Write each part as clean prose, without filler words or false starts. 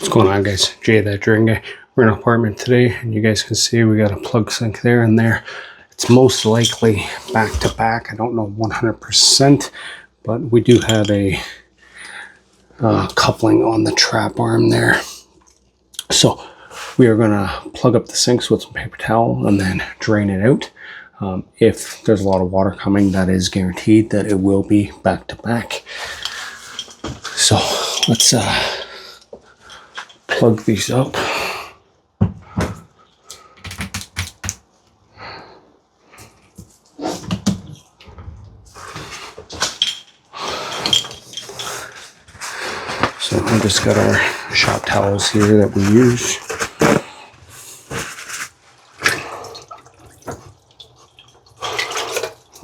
What's going on, guys? Jay, that Drilling Guy. We're in an apartment today, and you guys can see we got a plug sink there and there. It's most likely back to back. I don't know 100%, but we do have a coupling on the trap arm there. So we are going to plug up the sinks with some paper towel and then drain it out. If there's a lot of water coming, that is guaranteed that it will be back to back. So let's plug these up. So I just got our shop towels here that we use.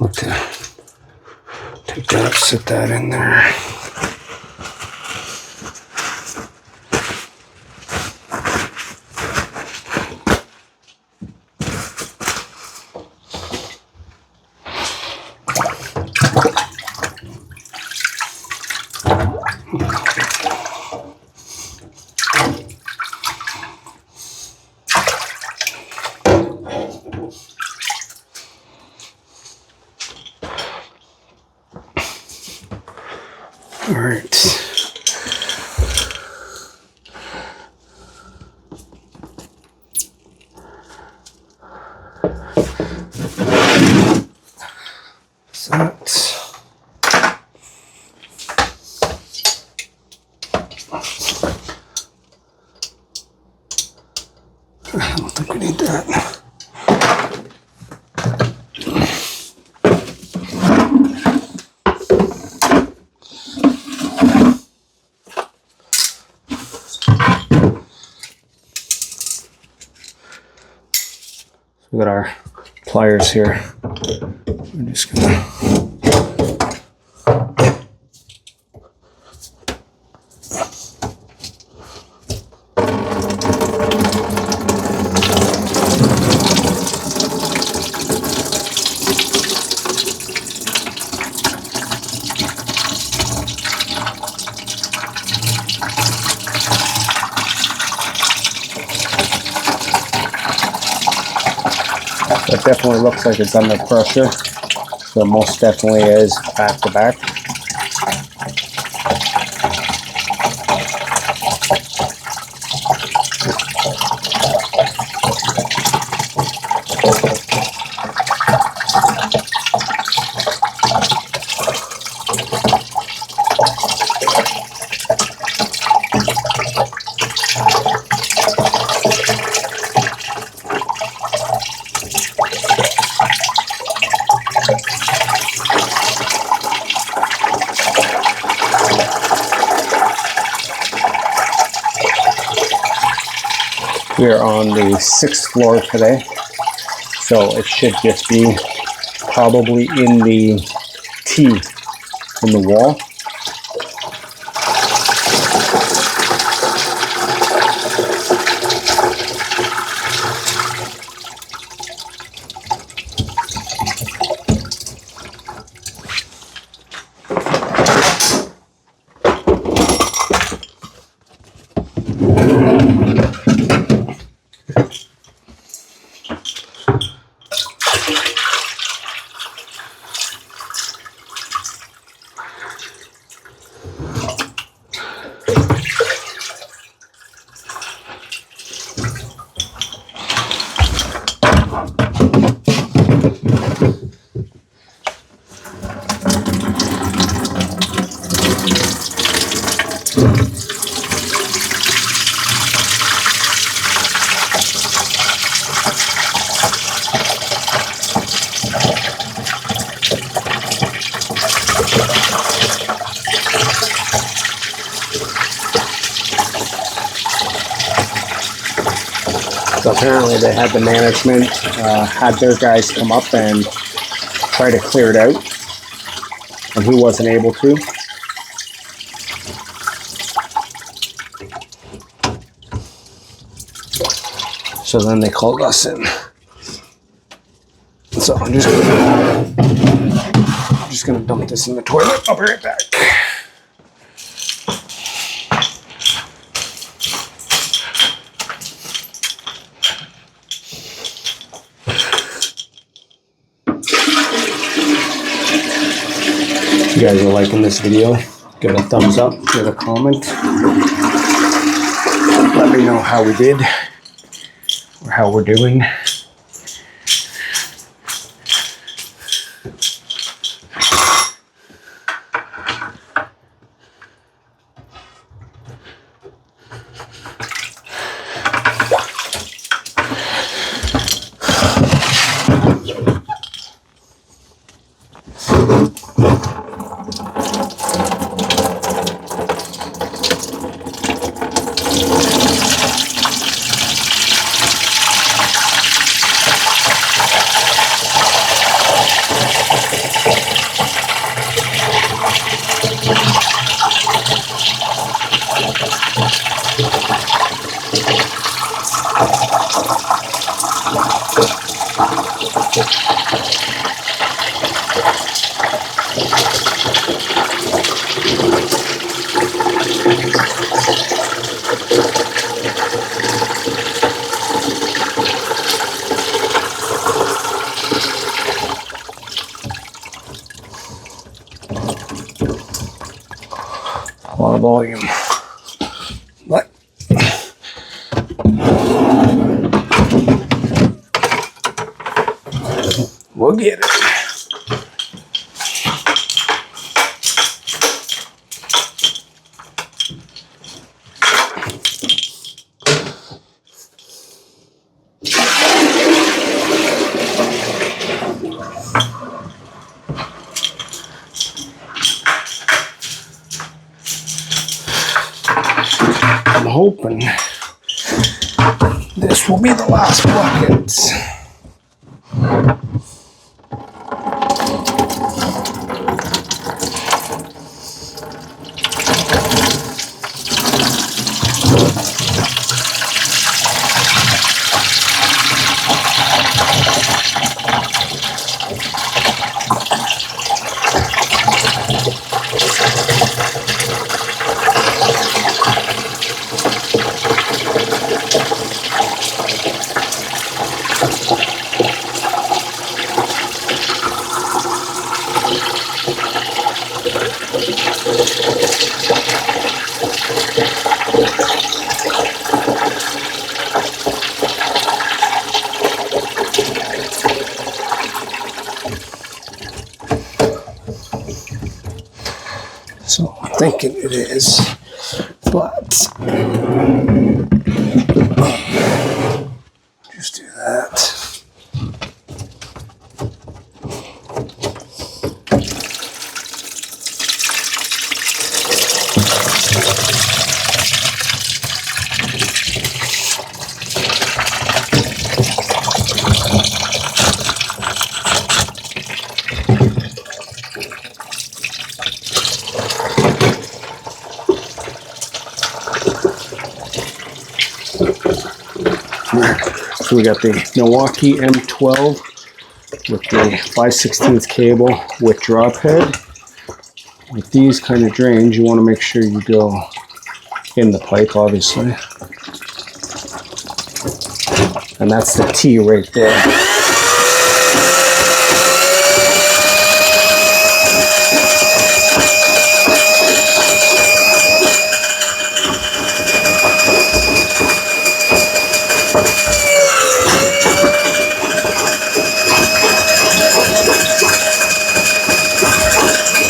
Okay, take that, sit that in there. All right. I don't think we need that. We got our pliers here. We're just gonna It definitely looks like it's under pressure, so it most definitely is back to back. We are on the 6th floor today, so it should just be probably in the T in the wall. So apparently they had the management, had their guys come up and try to clear it out, and he wasn't able to. So then they called us in. So I'm just gonna dump this in the toilet. I'll be right back. guys are liking this video, give it a thumbs up, give it a comment. Let me know how we did or how we're doing. A lot of volume, but we'll get it. I'm hoping this will be the last bucket. So I'm thinking it is, but just do that. So we got the Milwaukee M12 with the 5/16 cable with drop head. With these kind of drains, you want to make sure you go in the pipe, obviously. And that's the T right there.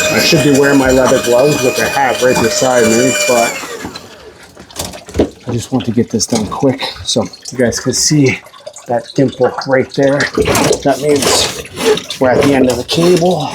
I should be wearing my leather gloves, which I have right beside me, but I just want to get this done quick so you guys can see that dimple right there. That means we're at the end of the cable.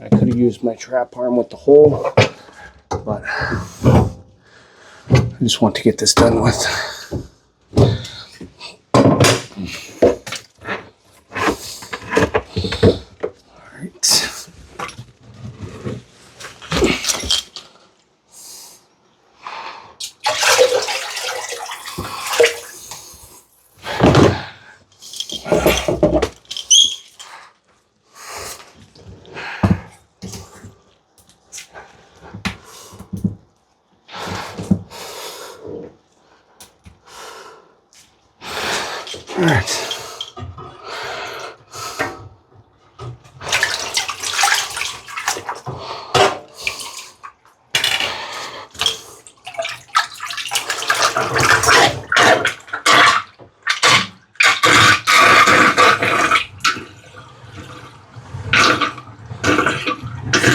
I could have used my trap arm with the hole, but I just want to get this done with. All right. All right.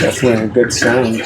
Definitely a good sound.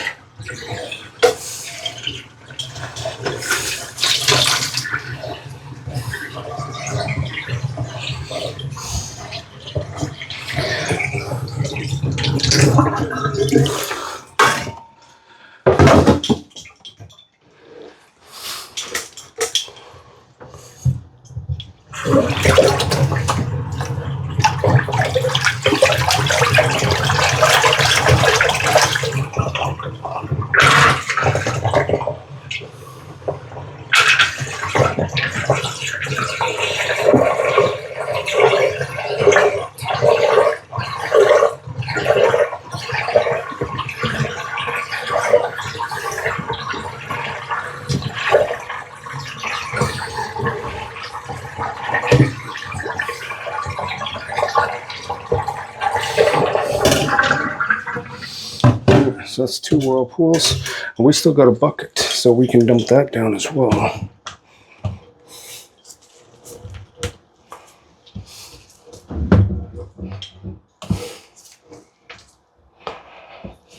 So that's 2 whirlpools, and we still got a bucket, so we can dump that down as well.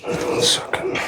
One second.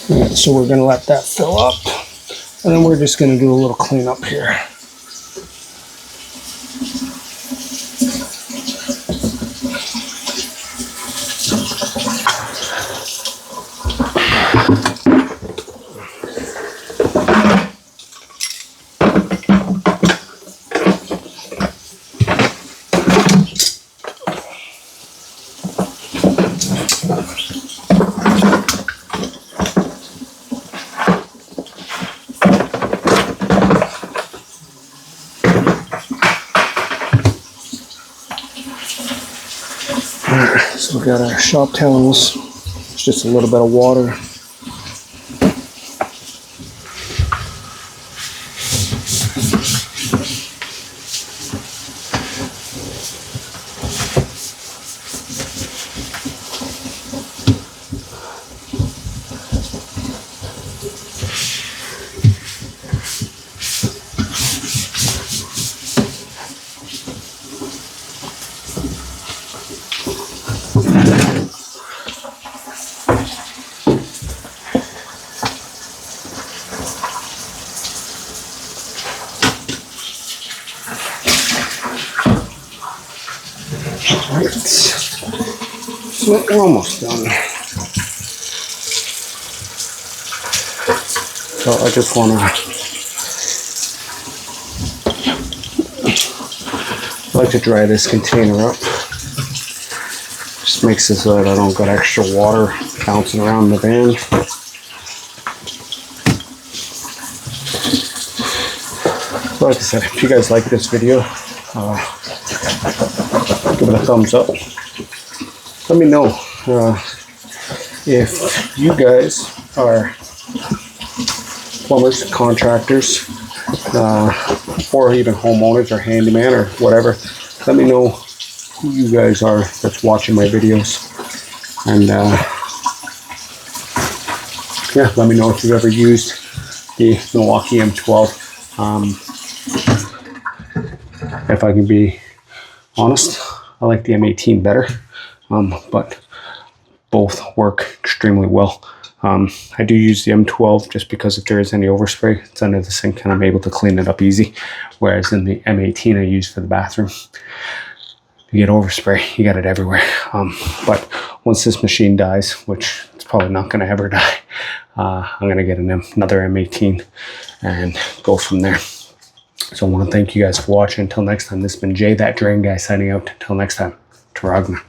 Alright, so we're going to let that fill up, and then we're just going to do a little cleanup here. So we got our shop towels, it's just a little bit of water. Alright, so we're almost done. So I just want to dry this container up. Just makes it so that I don't got extra water bouncing around the van. So like I said, if you guys like this video, give it a thumbs up. Let me know if you guys are plumbers, contractors, or even homeowners or handyman or whatever. Let me know who you guys are that's watching my videos, and yeah, let me know if you've ever used the Milwaukee M12. If I can be honest, I like the M18 better, but both work extremely well. I do use the M12 just because if there is any overspray, it's under the sink and I'm able to clean it up easy. Whereas in the M18 I use for the bathroom, you get overspray, you got it everywhere. But once this machine dies, which it's probably not going to ever die, I'm going to get another M18 and go from there. So I want to thank you guys for watching. Until next time, this has been Jay, that drain guy, signing out. Until next time, Taragna.